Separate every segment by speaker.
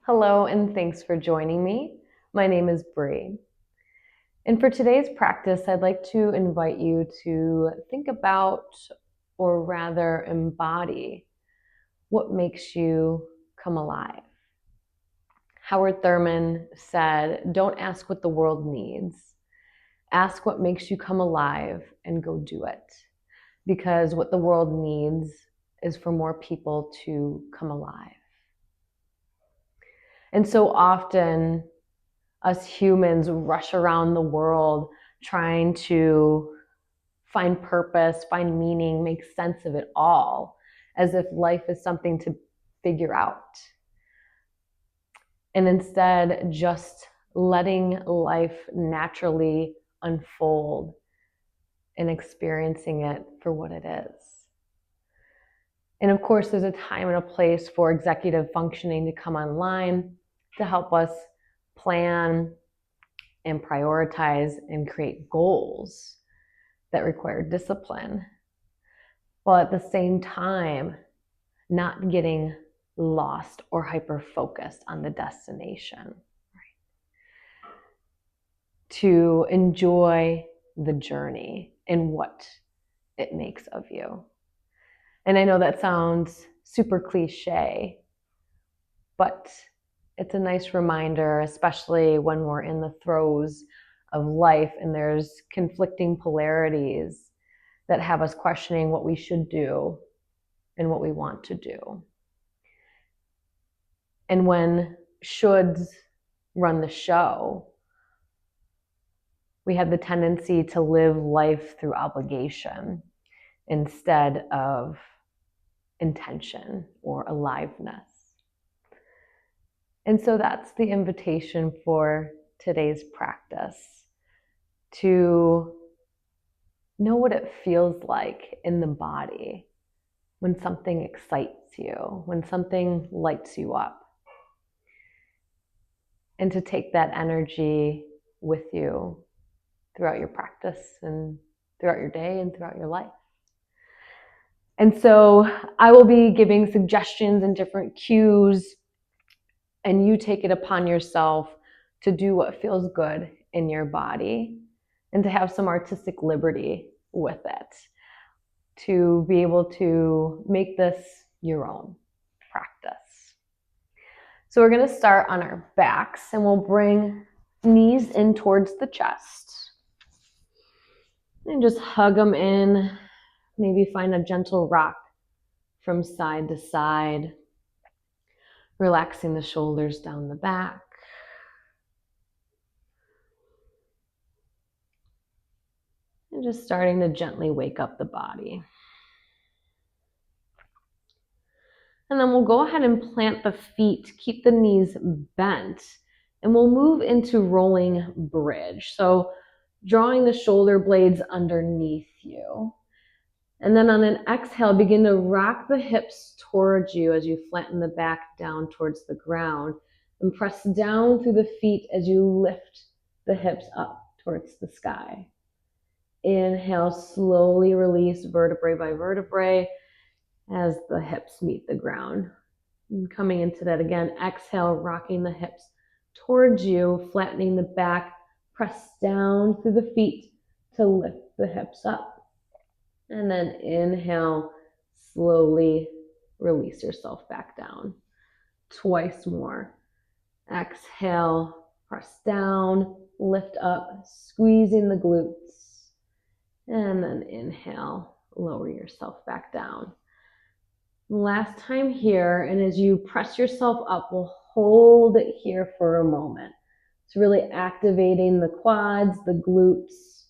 Speaker 1: Hello, and thanks for joining me. My name is Bree. And for today's practice, I'd like to invite you to think about, or rather embody, what makes you come alive. Howard Thurman said, "Don't ask what the world needs. Ask what makes you come alive and go do it." Because what the world needs is for more people to come alive. And so often, us humans rush around the world trying to find purpose, find meaning, make sense of it all, as if life is something to figure out. And instead, just letting life naturally unfold and experiencing it for what it is. And of course, there's a time and a place for executive functioning to come online to help us plan and prioritize and create goals that require discipline, while at the same time not getting lost or hyper-focused on the destination. To enjoy the journey and what it makes of you. And I know that sounds super cliche, but it's a nice reminder, especially when we're in the throes of life and there's conflicting polarities that have us questioning what we should do and what we want to do. And when shoulds run the show, we have the tendency to live life through obligation instead of intention or aliveness. And so that's the invitation for today's practice, to know what it feels like in the body when something excites you, when something lights you up, and to take that energy with you throughout your practice and throughout your day and throughout your life. And so I will be giving suggestions and different cues, and you take it upon yourself to do what feels good in your body and to have some artistic liberty with it, to be able to make this your own practice. So we're going to start on our backs, and we'll bring knees in towards the chest and just hug them in. Maybe find a gentle rock from side to side, relaxing the shoulders down the back. And just starting to gently wake up the body. And then we'll go ahead and plant the feet, keep the knees bent, and we'll move into rolling bridge. So drawing the shoulder blades underneath you. And then on an exhale, begin to rock the hips towards you as you flatten the back down towards the ground, and press down through the feet as you lift the hips up towards the sky. Inhale, slowly release vertebrae by vertebrae as the hips meet the ground. And coming into that again, exhale, rocking the hips towards you, flattening the back, press down through the feet to lift the hips up. And then inhale, slowly release yourself back down. Twice more. Exhale, press down, lift up, squeezing the glutes. And then inhale, lower yourself back down. Last time here, and as you press yourself up, we'll hold it here for a moment. It's really activating the quads, the glutes,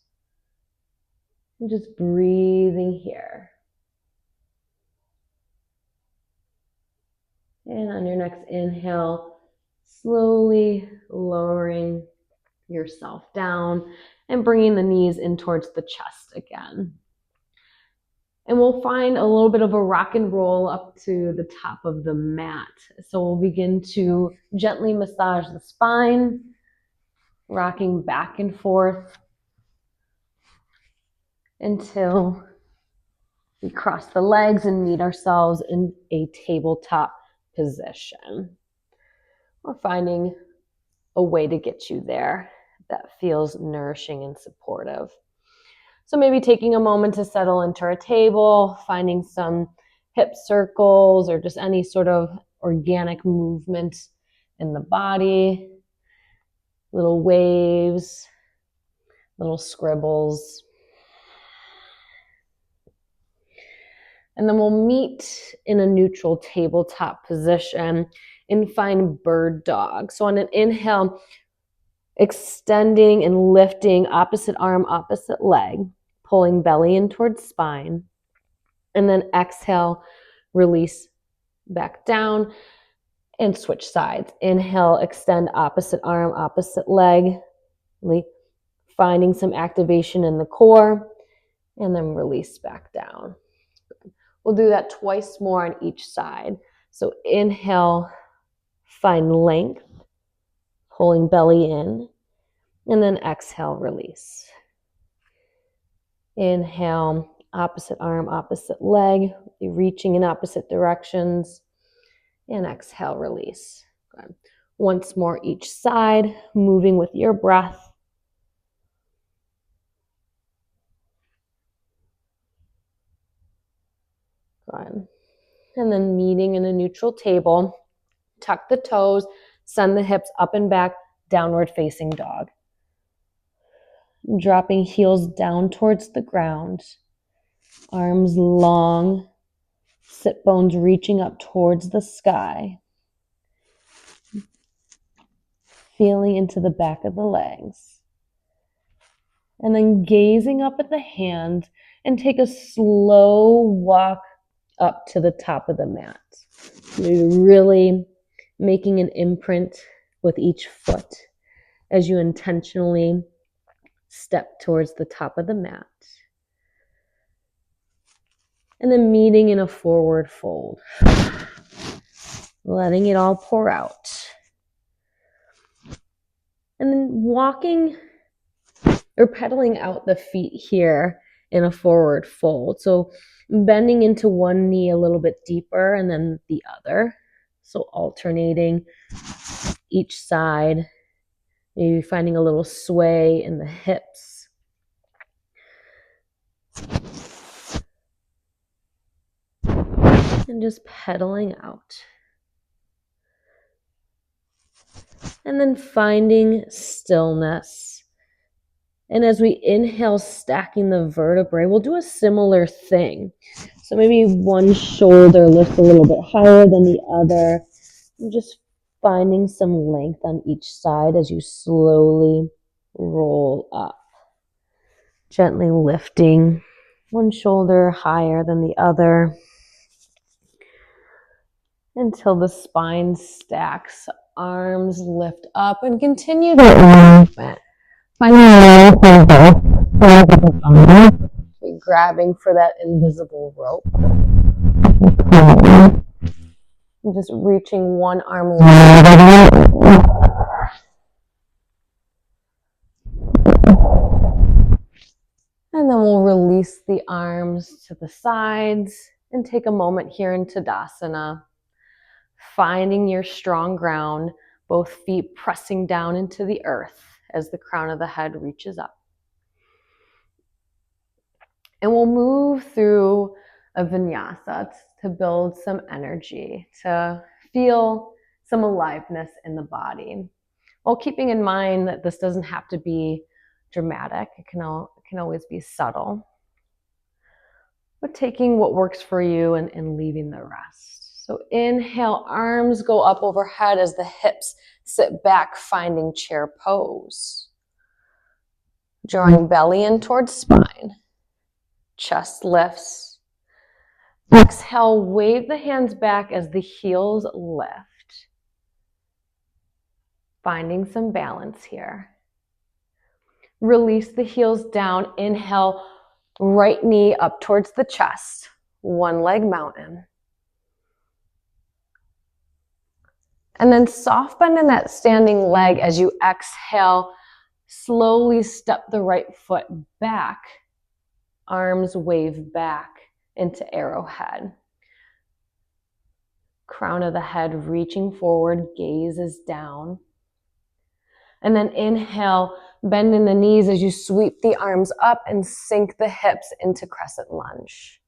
Speaker 1: and just breathing here. And on your next inhale, slowly lowering yourself down and bringing the knees in towards the chest again. And we'll find a little bit of a rock and roll up to the top of the mat. So we'll begin to gently massage the spine, rocking back and forth until we cross the legs and meet ourselves in a tabletop position. or finding a way to get you there that feels nourishing and supportive. So maybe taking a moment to settle into a table, finding some hip circles or just any sort of organic movement in the body, little waves, little scribbles. And then we'll meet in a neutral tabletop position and find bird dog. So on an inhale, extending and lifting opposite arm, opposite leg, pulling belly in towards spine. And then exhale, release back down and switch sides. Inhale, extend opposite arm, opposite leg, finding some activation in the core, and then release back down. We'll do that twice more on each side. So inhale, find length, pulling belly in, and then exhale, release. Inhale, opposite arm, opposite leg, reaching in opposite directions, and exhale, release. Good. Once more each side, moving with your breath. Good. And then meeting in a neutral table, tuck the toes, send the hips up and back, downward facing dog. Dropping heels down towards the ground, arms long, sit bones reaching up towards the sky. Feeling into the back of the legs. And then gazing up at the hand and take a slow walk up to the top of the mat. You're really making an imprint with each foot as you intentionally step towards the top of the mat. And then meeting in a forward fold. Letting it all pour out. And then walking or pedaling out the feet here in a forward fold. So bending into one knee a little bit deeper and then the other. So alternating each side, maybe finding a little sway in the hips. And just pedaling out. And then finding stillness. And as we inhale, stacking the vertebrae, we'll do a similar thing. So maybe one shoulder lifts a little bit higher than the other. And just finding some length on each side as you slowly roll up. Gently lifting one shoulder higher than the other until the spine stacks. Arms lift up and continue the movement. Finding grabbing for that invisible rope. And just reaching one arm wide. And then we'll release the arms to the sides and take a moment here in Tadasana. Finding your strong ground, both feet pressing down into the earth as the crown of the head reaches up. And we'll move through a vinyasa to build some energy, to feel some aliveness in the body. While keeping in mind that this doesn't have to be dramatic, it can always be subtle. But taking what works for you and leaving the rest. So inhale, arms go up overhead as the hips sit back, finding chair pose. Drawing belly in towards spine. Chest lifts. Exhale, wave the hands back as the heels lift. Finding some balance here. Release the heels down. Inhale, right knee up towards the chest. One leg mountain. And then soft bend in that standing leg as you exhale. Slowly step the right foot back. Arms wave back into arrowhead. crown of the head reaching forward, gaze is down. And then inhale, bend in the knees as you sweep the arms up and sink the hips into crescent lunge.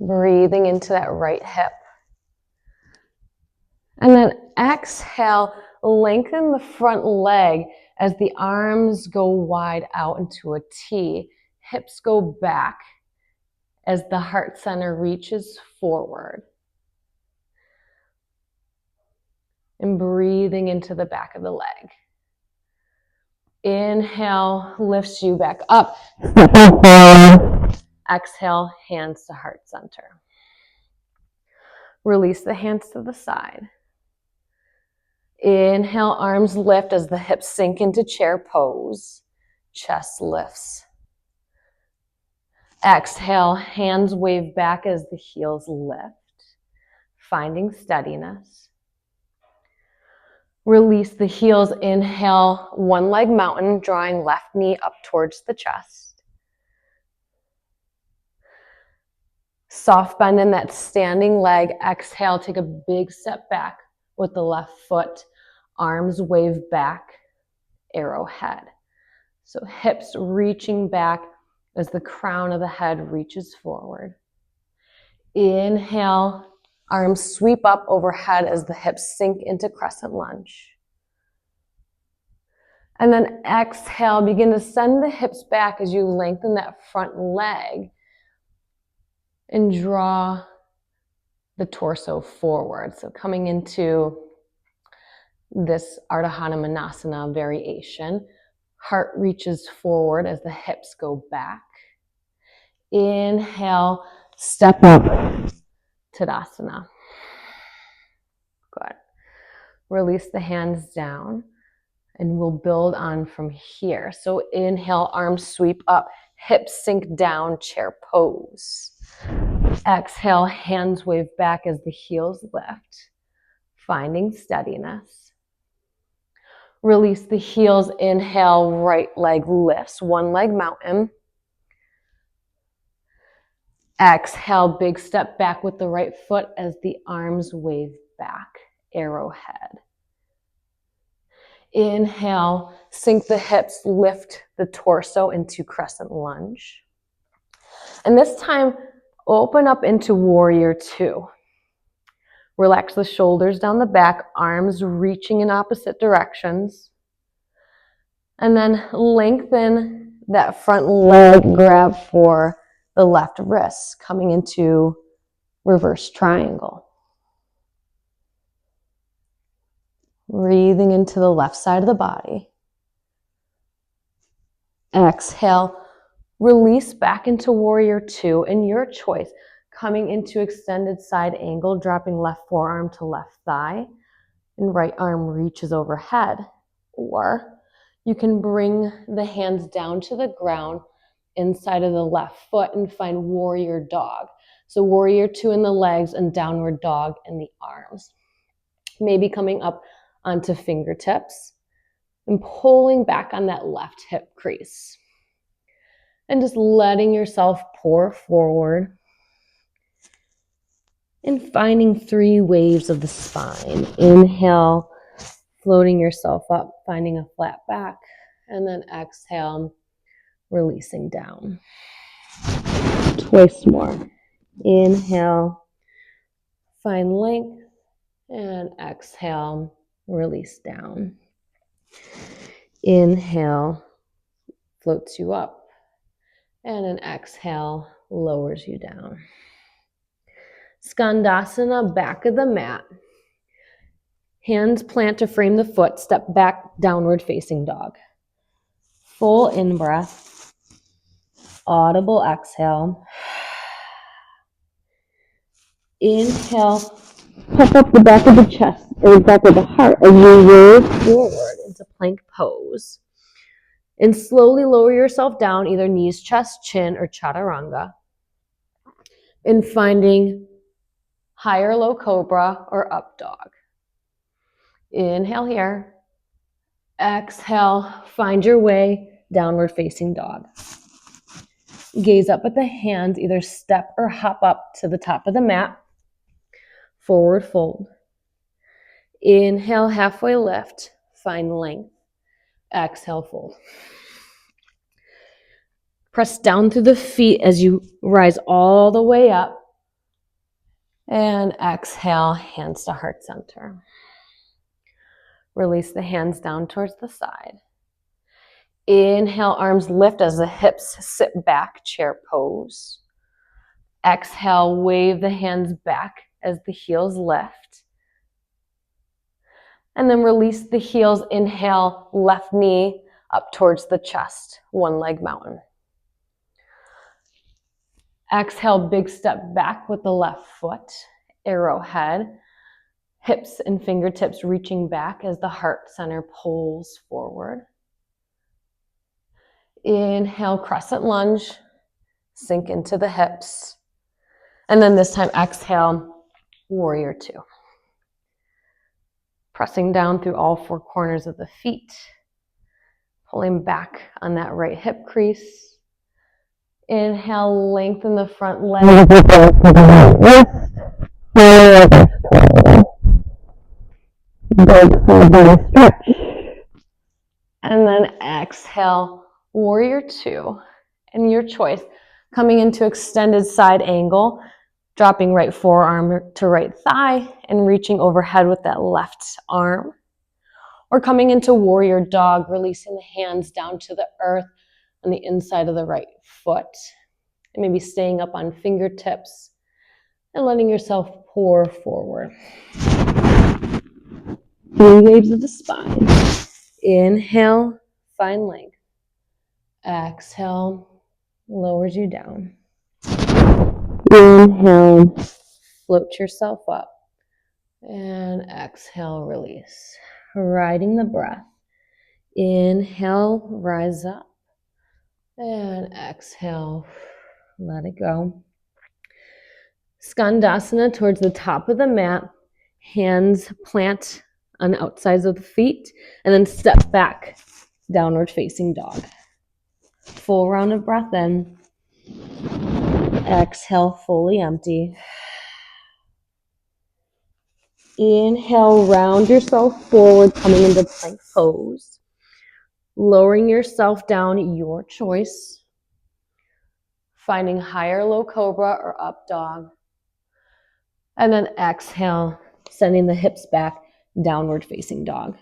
Speaker 1: Breathing into that right hip. And then exhale, lengthen the front leg as the arms go wide out into a T. Hips go back as the heart center reaches forward. And breathing into the back of the leg. Inhale, lifts you back up. Exhale, hands to heart center. Release the hands to the side. Inhale, arms lift as the hips sink into chair pose. Chest lifts. Exhale, hands wave back as the heels lift, finding steadiness. Release the heels. Inhale, one leg mountain, drawing left knee up towards the chest. Soft bend in that standing leg. Exhale, take a big step back with the left foot. Arms wave back, arrowhead. So hips reaching back as the crown of the head reaches forward. Inhale, arms sweep up overhead as the hips sink into crescent lunge. And then exhale, begin to send the hips back as you lengthen that front leg and draw the torso forward. So coming into this Ardha Hanumanasana variation, heart reaches forward as the hips go back. Inhale, step up, Tadasana. Good. Release the hands down and we'll build on from here. So inhale, arms sweep up, hips sink down, chair pose. Exhale, hands wave back as the heels lift, finding steadiness. Release the heels. Inhale, right leg lifts, one leg mountain. Exhale, big step back with the right foot as the arms wave back, arrowhead. Inhale, sink the hips, lift the torso into crescent lunge. And this time, open up into warrior two. Relax the shoulders down the back, arms reaching in opposite directions. And then lengthen that front leg, grab for the left wrist, coming into reverse triangle. Breathing into the left side of the body. Exhale, release back into warrior two, and your choice, coming into extended side angle, dropping left forearm to left thigh, and right arm reaches overhead. Or you can bring the hands down to the ground inside of the left foot and find warrior dog. So warrior two in the legs and downward dog in the arms. Maybe coming up onto fingertips and pulling back on that left hip crease. And just letting yourself pour forward and finding 3 waves of the spine. Inhale, floating yourself up, finding a flat back, and then exhale, releasing down. Twice more. Inhale, find length, and exhale, release down. Inhale, floats you up, and an exhale lowers you down. Skandasana, back of the mat. Hands plant to frame the foot, step back, downward facing dog. Full in-breath, audible exhale. Inhale, puff up the back of the chest or back of the heart as you roll forward into plank pose. And slowly lower yourself down, either knees, chest, chin, or chaturanga. And finding higher low cobra or up dog. Inhale here. Exhale, find your way, downward facing dog. Gaze up at the hands, either step or hop up to the top of the mat. Forward fold. Inhale, halfway lift, find length. Exhale, fold. Press down through the feet as you rise all the way up. And exhale, hands to heart center. Release the hands down towards the side. Inhale, arms lift as the hips sit back, chair pose. Exhale, wave the hands back as the heels lift. And then release the heels. Inhale, left knee up towards the chest, one leg mountain. Exhale, big step back with the left foot, arrowhead. Hips and fingertips reaching back as the heart center pulls forward. Inhale, crescent lunge, sink into the hips. And then this time, exhale, warrior two. Pressing down through all four corners of the feet. Pulling back on that right hip crease. Inhale, lengthen the front leg. Big stretch. And then exhale, warrior two. And your choice, coming into extended side angle, dropping right forearm to right thigh and reaching overhead with that left arm. Or coming into warrior dog, releasing the hands down to the earth on the inside of the right foot. And maybe staying up on fingertips and letting yourself pour forward. 3 waves of the spine. Inhale, find length. Exhale, lowers you down. Inhale, float yourself up. And exhale, release. Riding the breath. Inhale, rise up. And exhale, let it go. Skandasana towards the top of the mat. Hands plant on the outsides of the feet. And then step back, downward facing dog. Full round of breath in. Exhale, fully empty. Inhale, round yourself forward, coming into plank pose. Lowering yourself down, your choice. Finding higher low cobra or up dog. And then exhale, sending the hips back, downward facing dog.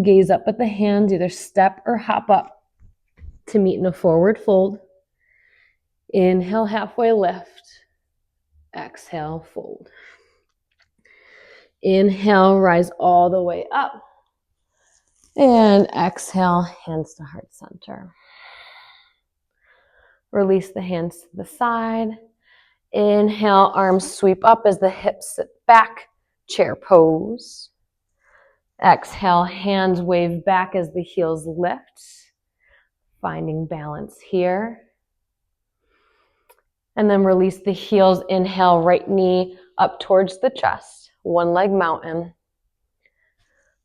Speaker 1: Gaze up at the hands, either step or hop up to meet in a forward fold. Inhale, halfway lift. Exhale, fold. Inhale, rise all the way up. And exhale, hands to heart center. Release the hands to the side. Inhale, arms sweep up as the hips sit back, chair pose. Exhale, hands wave back as the heels lift. Finding balance here. And then release the heels. Inhale, right knee up towards the chest. One leg mountain.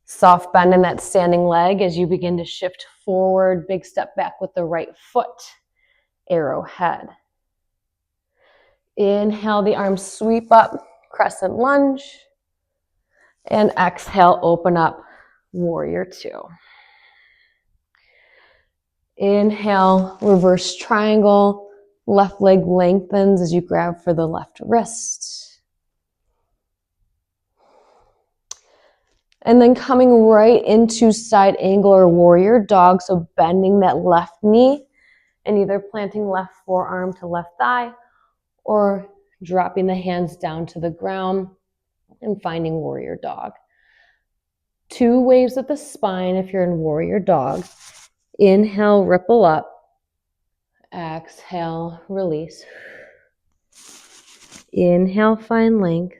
Speaker 1: Soft bend in that standing leg as you begin to shift forward. Big step back with the right foot. Arrowhead. Inhale, the arms sweep up. Crescent lunge. And exhale, open up. Warrior two. Inhale, reverse triangle. Left leg lengthens as you grab for the left wrist. And then coming right into side angle or warrior dog. So bending that left knee and either planting left forearm to left thigh or dropping the hands down to the ground and finding warrior dog. 2 waves of the spine if you're in warrior dog. Inhale, ripple up. Exhale, release. Inhale, find length.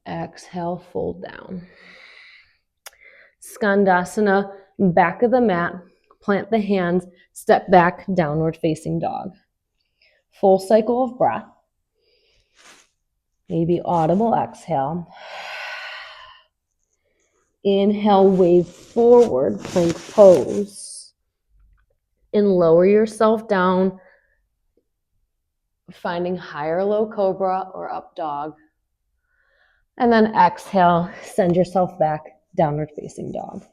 Speaker 1: Exhale, fold down. Skandasana, back of the mat. Plant the hands, step back, downward facing dog. Full cycle of breath. Maybe audible exhale. Inhale, wave forward, plank pose. And lower yourself down, finding higher low cobra or up dog. And then exhale, send yourself back, downward facing dog.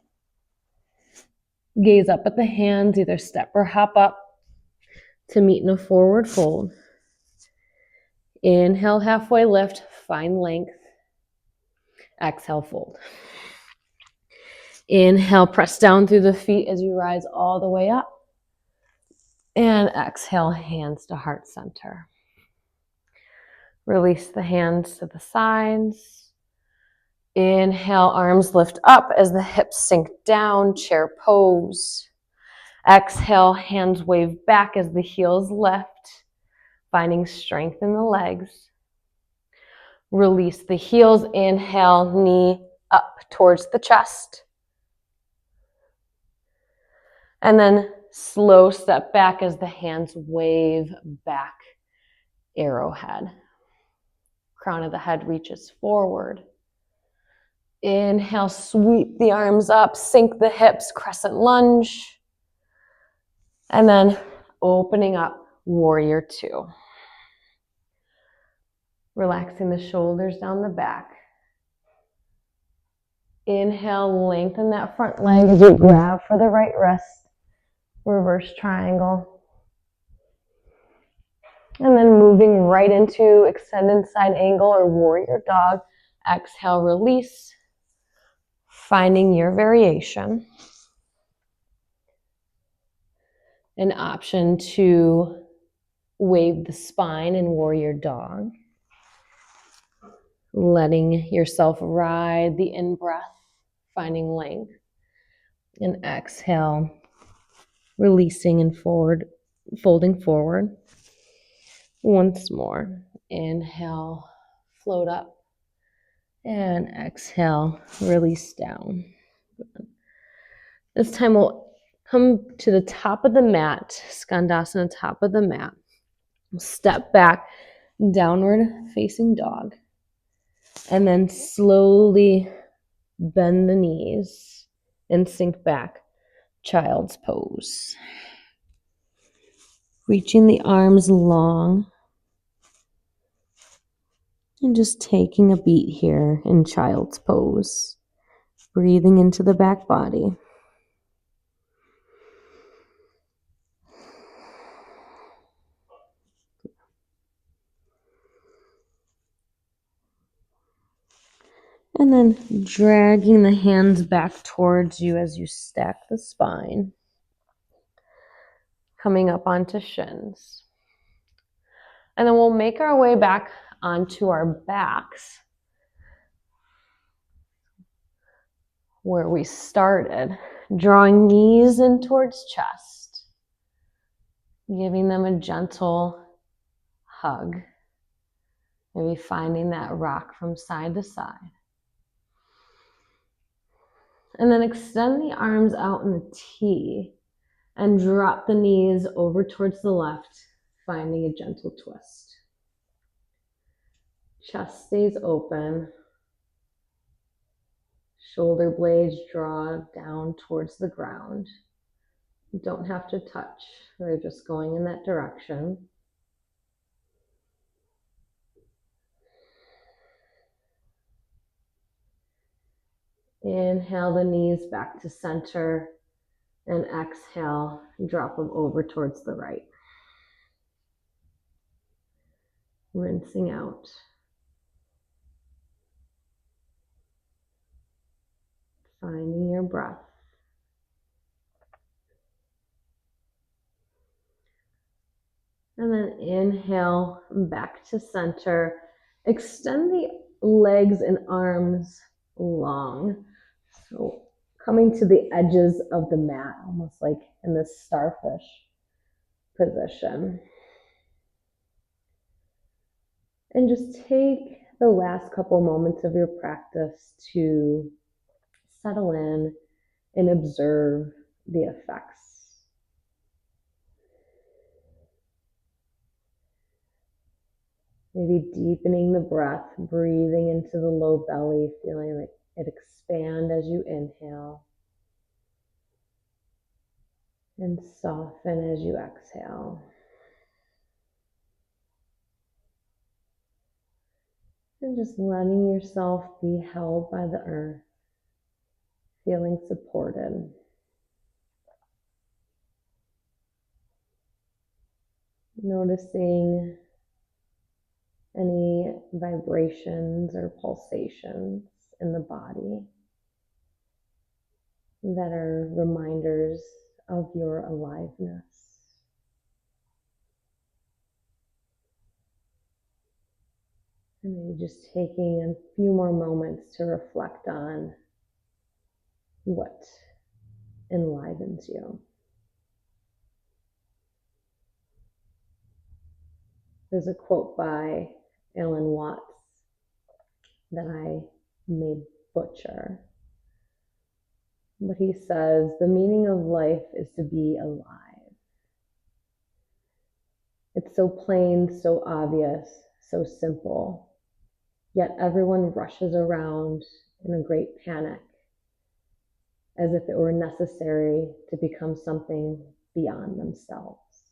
Speaker 1: Gaze up at the hands, either step or hop up to meet in a forward fold. Inhale, halfway lift, find length. Exhale, fold. Inhale, press down through the feet as you rise all the way up. And exhale, hands to heart center. Release the hands to the sides. Inhale, arms lift up as the hips sink down, chair pose. Exhale, hands wave back as the heels lift, finding strength in the legs. Release the heels, inhale, knee up towards the chest. And then slow step back as the hands wave back, arrowhead. Crown of the head reaches forward. Inhale, sweep the arms up, sink the hips, crescent lunge. And then opening up, warrior two. Relaxing the shoulders down the back. Inhale, lengthen that front leg as you grab for the right wrist. Reverse triangle. And then moving right into extended side angle or warrior dog. Exhale, release. Finding your variation. An option to wave the spine in warrior dog. Letting yourself ride the in-breath, finding length. And exhale, releasing and forward, folding forward. Once more. Inhale, float up. And exhale, release down. This time we'll come to the top of the mat, Skandasana, top of the mat. We'll step back, downward facing dog. And then slowly bend the knees and sink back, child's pose. Reaching the arms long. And just taking a beat here in child's pose. Breathing into the back body. And then dragging the hands back towards you as you stack the spine. Coming up onto shins. And then we'll make our way back onto our backs, where we started. Drawing knees in towards chest. Giving them a gentle hug. Maybe finding that rock from side to side. And then extend the arms out in a T and drop the knees over towards the left, finding a gentle twist. Chest stays open. Shoulder blades draw down towards the ground. You don't have to touch, they're just going in that direction. Inhale the knees back to center and exhale, drop them over towards the right. Rinsing out. Finding your breath. And then inhale back to center. Extend the legs and arms long. So coming to the edges of the mat, almost like in this starfish position. And just take the last couple moments of your practice to settle in and observe the effects. Maybe deepening the breath, breathing into the low belly, feeling like it expand as you inhale. And soften as you exhale. And just letting yourself be held by the earth, feeling supported. Noticing any vibrations or pulsations in the body that are reminders of your aliveness. And maybe just taking a few more moments to reflect on what enlivens you. There's a quote by Alan Watts that I may butcher, but he says, "The meaning of life is to be alive." It's so plain, so obvious, so simple, yet everyone rushes around in a great panic as if it were necessary to become something beyond themselves.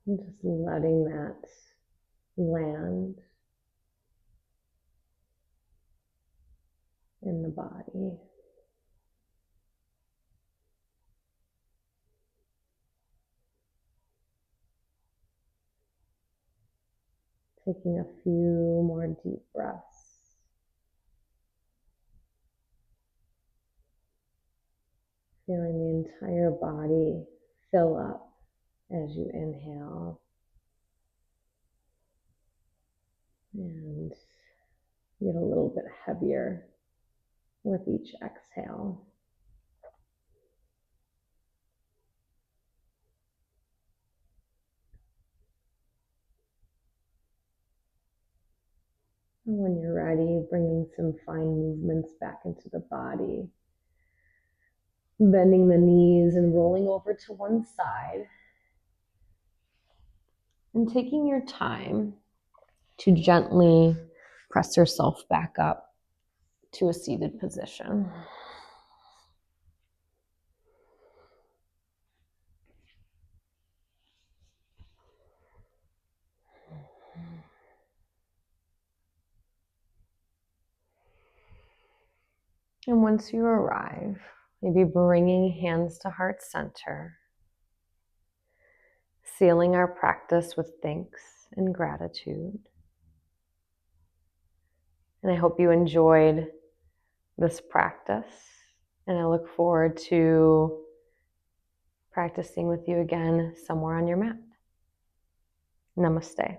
Speaker 1: And just letting that land in the body. Taking a few more deep breaths. Feeling the entire body fill up as you inhale. And get a little bit heavier with each exhale. And when you're ready, bringing some fine movements back into the body. Bending the knees and rolling over to one side. And taking your time to gently press yourself back up to a seated position. And once you arrive, maybe bringing hands to heart center, sealing our practice with thanks and gratitude. And I hope you enjoyed this practice, and I look forward to practicing with you again somewhere on your mat. Namaste.